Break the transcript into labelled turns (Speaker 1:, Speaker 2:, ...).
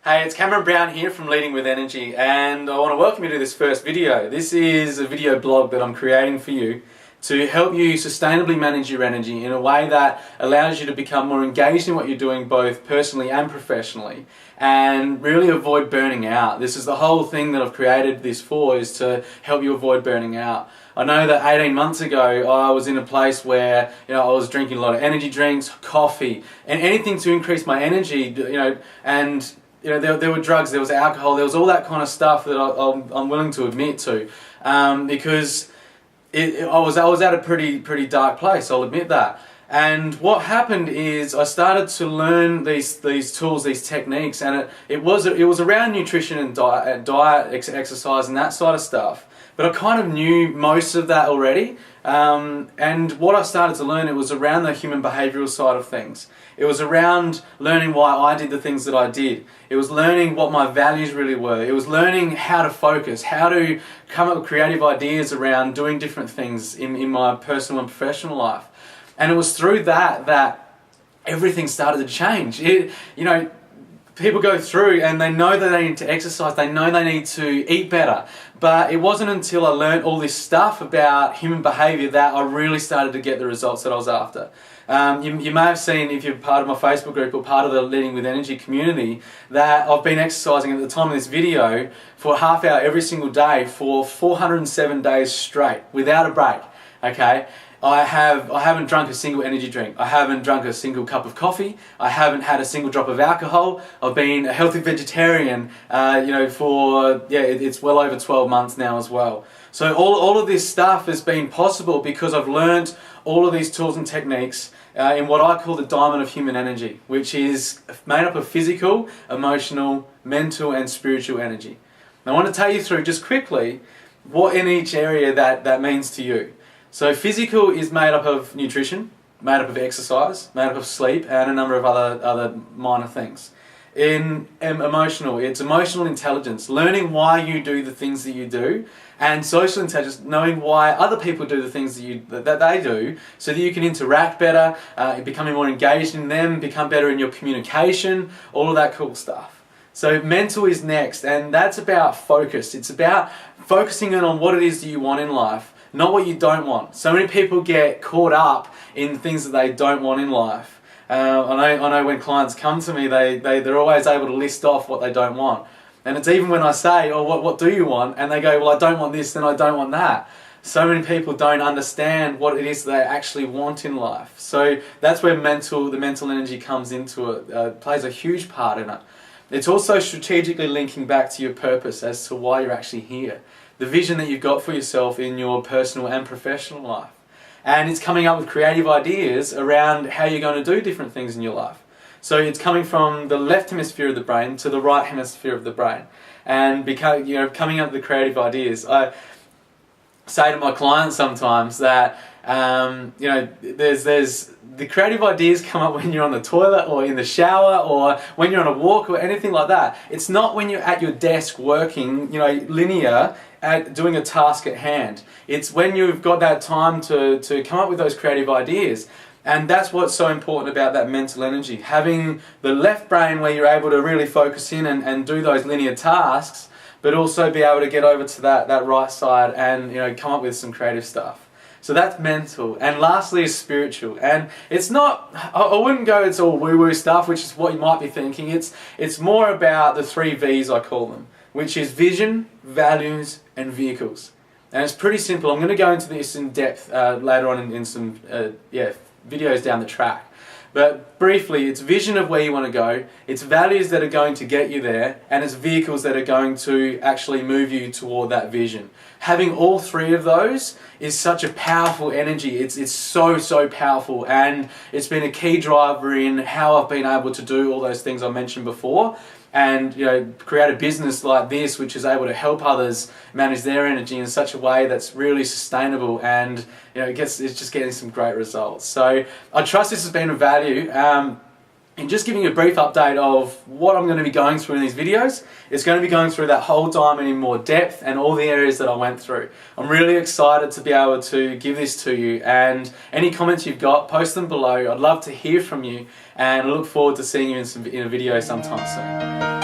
Speaker 1: Hey, it's Cameron Brown here from Leading with Energy, and I want to welcome you to this first video. This is a video blog that I'm creating for you to help you sustainably manage your energy in a way that allows you to become more engaged in what you're doing both personally and professionally, and really avoid burning out. This is the whole thing that I've created this for, is to help you avoid burning out. I know that 18 months ago I was in a place where I was drinking a lot of energy drinks, coffee, and anything to increase my energy, and there were drugs, there was alcohol, there was all that kind of stuff that I'm willing to admit to, because I was at a pretty dark place. I'll admit that. And what happened is I started to learn these tools, these techniques, and it was around nutrition and diet, exercise, and that sort of stuff. But I kind of knew most of that already. And what I started to learn, it was around the human behavioural side of things. It was around learning why I did the things that I did. It was learning what my values really were. It was learning how to focus, how to come up with creative ideas around doing different things in my personal and professional life. And it was through that everything started to change. People go through and they know that they need to exercise, they know they need to eat better, but it wasn't until I learned all this stuff about human behaviour that I really started to get the results that I was after. You may have seen, if you're part of my Facebook group or part of the Leading with Energy community, that I've been exercising at the time of this video for a half hour every single day for 407 days straight, without a break. Okay? I haven't drunk a single energy drink. I haven't drunk a single cup of coffee. I haven't had a single drop of alcohol. I've been a healthy vegetarian, it's well over 12 months now as well. So all of this stuff has been possible because I've learned all of these tools and techniques in what I call the diamond of human energy, which is made up of physical, emotional, mental and spiritual energy. Now I want to take you through just quickly what in each area that means to you. So physical is made up of nutrition, made up of exercise, made up of sleep, and a number of other minor things. In emotional, it's emotional intelligence, learning why you do the things that you do, and social intelligence, knowing why other people do the things that they do, so that you can interact better, becoming more engaged in them, become better in your communication, all of that cool stuff. So mental is next, and that's about focus. It's about focusing in on what it is that you want in life, not what you don't want. So many people get caught up in things that they don't want in life. I know when clients come to me, they're always able to list off what they don't want. And it's even when I say, oh, what do you want? And they go, well, I don't want this, then I don't want that. So many people don't understand what it is they actually want in life. So that's where the mental energy comes into it, plays a huge part in it. It's also strategically linking back to your purpose as to why you're actually here. The vision that you've got for yourself in your personal and professional life. And it's coming up with creative ideas around how you're going to do different things in your life. So it's coming from the left hemisphere of the brain to the right hemisphere of the brain. And coming up with creative ideas. I say to my clients sometimes that there's the creative ideas come up when you're on the toilet or in the shower or when you're on a walk or anything like that. It's not when you're at your desk working, linear at doing a task at hand. It's when you've got that time to come up with those creative ideas. And that's what's so important about that mental energy. Having the left brain where you're able to really focus in and do those linear tasks, but also be able to get over to that right side and come up with some creative stuff. So that's mental. And lastly is spiritual. And it's not, I wouldn't go it's all woo-woo stuff, which is what you might be thinking. It's more about the 3 V's, I call them, which is vision, values, and vehicles. And it's pretty simple. I'm going to go into this in depth later on in some videos down the track. But briefly, it's vision of where you want to go, it's values that are going to get you there, and it's vehicles that are going to actually move you toward that vision. Having all 3 of those is such a powerful energy. It's so powerful, and it's been a key driver in how I've been able to do all those things I mentioned before, and create a business like this which is able to help others manage their energy in such a way that's really sustainable, and it's just getting some great results. So I trust this has been of value. And just giving you a brief update of what I'm going to be going through in these videos. It's going to be going through that whole diamond in more depth and all the areas that I went through. I'm really excited to be able to give this to you, and any comments you've got, post them below. I'd love to hear from you, and I look forward to seeing you in a video sometime soon.